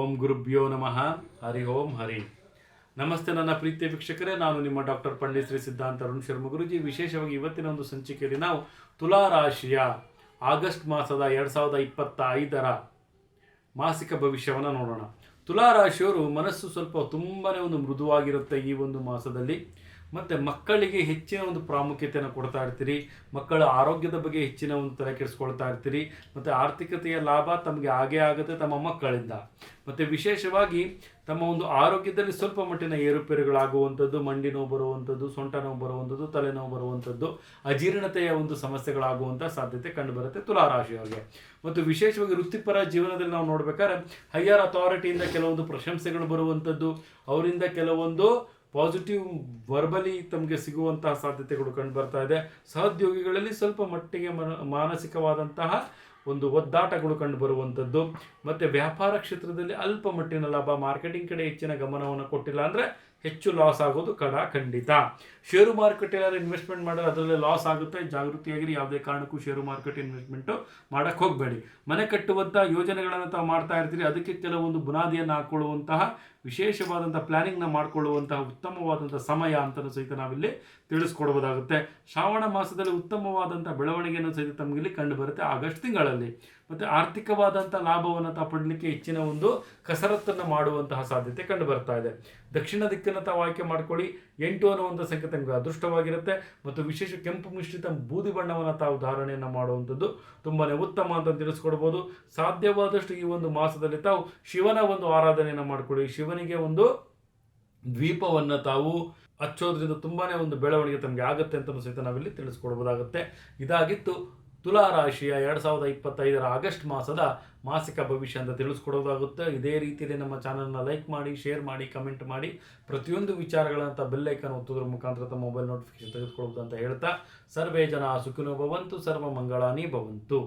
ಓಂ ಗುರುಭ್ಯೋ ನಮಃ. ಹರಿ ಓಂ ಹರಿ. ನಮಸ್ತೆ ನನ್ನ ಪ್ರೀತಿಯ ವೀಕ್ಷಕರೇ, ನಾನು ನಿಮ್ಮ ಡಾಕ್ಟರ್ ಪಂಡಿತ್ ಶ್ರೀ ಸಿದ್ಧಾಂತ ಅರುಣ್ ಶರ್ಮ ಗುರುಜಿ. ವಿಶೇಷವಾಗಿ ಇವತ್ತಿನ ಒಂದು ಸಂಚಿಕೆಯಲ್ಲಿ ನಾವು ತುಲಾ ರಾಶಿಯ ಆಗಸ್ಟ್ ಮಾಸದ 2025ರ ಮಾಸಿಕ ಭವಿಷ್ಯವನ್ನು ನೋಡೋಣ. ತುಲಾ ರಾಶಿಯವರು ಮನಸ್ಸು ಸ್ವಲ್ಪ ತುಂಬಾ ಒಂದು ಮೃದುವಾಗಿರುತ್ತೆ ಈ ಒಂದು ಮಾಸದಲ್ಲಿ. ಮತ್ತು ಮಕ್ಕಳಿಗೆ ಹೆಚ್ಚಿನ ಒಂದು ಪ್ರಾಮುಖ್ಯತೆಯನ್ನು ಕೊಡ್ತಾ ಇರ್ತೀರಿ. ಮಕ್ಕಳ ಆರೋಗ್ಯದ ಬಗ್ಗೆ ಹೆಚ್ಚಿನ ಒಂದು ತಲೆ ಕೆಡಿಸ್ಕೊಳ್ತಾ ಇರ್ತೀರಿ. ಮತ್ತು ಆರ್ಥಿಕತೆಯ ಲಾಭ ತಮಗೆ ಆಗೇ ಆಗುತ್ತೆ ತಮ್ಮ ಮಕ್ಕಳಿಂದ. ಮತ್ತು ವಿಶೇಷವಾಗಿ ತಮ್ಮ ಒಂದು ಆರೋಗ್ಯದಲ್ಲಿ ಸ್ವಲ್ಪ ಮಟ್ಟಿನ ಏರುಪೇರುಗಳಾಗುವಂಥದ್ದು, ಮಂಡಿ ನೋವು ಬರುವಂಥದ್ದು, ಸೊಂಟ ನೋವು ಬರುವಂಥದ್ದು, ತಲೆನೋವು ಬರುವಂಥದ್ದು, ಅಜೀರ್ಣತೆಯ ಒಂದು ಸಮಸ್ಯೆಗಳಾಗುವಂಥ ಸಾಧ್ಯತೆ ಕಂಡುಬರುತ್ತೆ ತುಲಾರಾಶಿಯವರಿಗೆ. ಮತ್ತು ವಿಶೇಷವಾಗಿ ವೃತ್ತಿಪರ ಜೀವನದಲ್ಲಿ ನಾವು ನೋಡ್ಬೇಕಾದ್ರೆ ಹೈಯರ್ ಅಥಾರಿಟಿಯಿಂದ ಕೆಲವೊಂದು ಪ್ರಶಂಸೆಗಳು ಬರುವಂಥದ್ದು, ಅವರಿಂದ ಕೆಲವೊಂದು ಪಾಸಿಟಿವ್ ವರ್ಬಲಿ ತಮಗೆ ಸಿಗುವಂತಹ ಸಾಧ್ಯತೆಗಳು ಕಂಡು ಬರ್ತಾ ಇದೆ. ಸಹೋದ್ಯೋಗಿಗಳಲ್ಲಿ ಸ್ವಲ್ಪ ಮಟ್ಟಿಗೆ ಮಾನಸಿಕವಾದಂತಹ ಒಂದು ಒದ್ದಾಟಗಳು ಕಂಡು ಬರುವಂಥದ್ದು. ಮತ್ತು ವ್ಯಾಪಾರ ಕ್ಷೇತ್ರದಲ್ಲಿ ಅಲ್ಪ ಮಟ್ಟಿನ ಲಾಭ, ಮಾರ್ಕೆಟಿಂಗ್ ಕಡೆ ಹೆಚ್ಚಿನ ಗಮನವನ್ನು ಕೊಟ್ಟಿಲ್ಲ ಅಂದರೆ ಹೆಚ್ಚು ಲಾಸ್ ಆಗೋದು ಖಂಡಿತ. ಷೇರು ಮಾರುಕಟ್ಟೆಯಲ್ಲಿ ಇನ್ವೆಸ್ಟ್ಮೆಂಟ್ ಮಾಡಿದ್ರೆ ಅದರಲ್ಲಿ ಲಾಸ್ ಆಗುತ್ತೆ. ಜಾಗೃತಿಯಾಗಿರಿ. ಯಾವುದೇ ಕಾರಣಕ್ಕೂ ಷೇರು ಮಾರುಕಟ್ಟೆ ಇನ್ವೆಸ್ಟ್ಮೆಂಟು ಮಾಡೋಕ್ಕೆ ಹೋಗಬೇಡಿ. ಮನೆ ಕಟ್ಟುವಂಥ ಯೋಜನೆಗಳನ್ನು ತಾವು ಮಾಡ್ತಾ ಇರ್ತೀರಿ. ಅದಕ್ಕೆ ಕೆಲವೊಂದು ಬುನಾದಿಯನ್ನು ಹಾಕ್ಕೊಳ್ಳುವಂತಹ ವಿಶೇಷವಾದಂಥ ಪ್ಲ್ಯಾನಿಂಗ್ನ ಮಾಡಿಕೊಳ್ಳುವಂತಹ ಉತ್ತಮವಾದಂಥ ಸಮಯ ಅಂತಲೂ ಸಹಿತ ನಾವಿಲ್ಲಿ ತಿಳಿಸ್ಕೊಡ್ಬೋದಾಗುತ್ತೆ. ಶ್ರಾವಣ ಮಾಸದಲ್ಲಿ ಉತ್ತಮವಾದಂಥ ಬೆಳವಣಿಗೆಯನ್ನು ಸಹಿತ ತಮಗಿಲ್ಲಿ ಕಂಡು ಬರುತ್ತೆ ಆಗಸ್ಟ್ ತಿಂಗಳಲ್ಲಿ. ಮತ್ತು ಆರ್ಥಿಕವಾದಂಥ ಲಾಭವನ್ನು ತಾವು ಪಡಲಿಕ್ಕೆ ಹೆಚ್ಚಿನ ಒಂದು ಕಸರತ್ತನ್ನು ಮಾಡುವಂತಹ ಸಾಧ್ಯತೆ ಕಂಡು ಬರ್ತಾ ಇದೆ. ದಕ್ಷಿಣ ದಿಕ್ಕನ್ನು ತಾವು ಆಯ್ಕೆ ಮಾಡ್ಕೊಳ್ಳಿ. 8 ಅನ್ನುವಂಥ ಸಂಖ್ಯೆ ತಮಗೆ ಅದೃಷ್ಟವಾಗಿರುತ್ತೆ. ಮತ್ತು ವಿಶೇಷ ಕೆಂಪು ಮಿಶ್ರಿತ ಬೂದಿ ಬಣ್ಣವನ್ನು ತಾವು ಧಾರಣೆಯನ್ನು ಮಾಡುವಂಥದ್ದು ತುಂಬಾ ಉತ್ತಮ ಅಂತ ತಿಳಿಸ್ಕೊಡ್ಬೋದು. ಸಾಧ್ಯವಾದಷ್ಟು ಈ ಒಂದು ಮಾಸದಲ್ಲಿ ತಾವು ಶಿವನ ಒಂದು ಆರಾಧನೆಯನ್ನು ಮಾಡ್ಕೊಳ್ಳಿ. ಶಿವನಿಗೆ ಒಂದು ದ್ವೀಪವನ್ನು ತಾವು ಹಚ್ಚೋದ್ರಿಂದ ತುಂಬಾ ಒಂದು ಬೆಳವಣಿಗೆ ತಮಗೆ ಆಗುತ್ತೆ ಅಂತ ಸಹಿತ ನಾವಿಲ್ಲಿ ತಿಳಿಸ್ಕೊಡ್ಬೋದಾಗುತ್ತೆ. ಇದಾಗಿತ್ತು ತುಲಾ ರಾಶಿಯ 2025ರ ಆಗಸ್ಟ್ ಮಾಸದ ಮಾಸಿಕ ಭವಿಷ್ಯ ಅಂತ ತಿಳಿಸ್ಕೊಡೋದಾಗುತ್ತೆ. ಇದೇ ರೀತಿಯಲ್ಲಿ ನಮ್ಮ ಚಾನಲ್ನ ಲೈಕ್ ಮಾಡಿ, ಶೇರ್ ಮಾಡಿ, ಕಮೆಂಟ್ ಮಾಡಿ, ಪ್ರತಿಯೊಂದು ವಿಚಾರಗಳಂತ ಬೆಲ್ಲೈಕನ್ ಒತ್ತೋದ್ರ ಮುಖಾಂತರ ತಮ್ಮ ಮೊಬೈಲ್ ನೋಟಿಫಿಕೇಶನ್ ತೆಗೆದುಕೊಳ್ಳಬಹುದು ಅಂತ ಹೇಳ್ತಾ, ಸರ್ವೇ ಜನ ಸುಖಿನೋ ಭವಂತು, ಸರ್ವ ಮಂಗಳಾನಿ ಭವಂತು.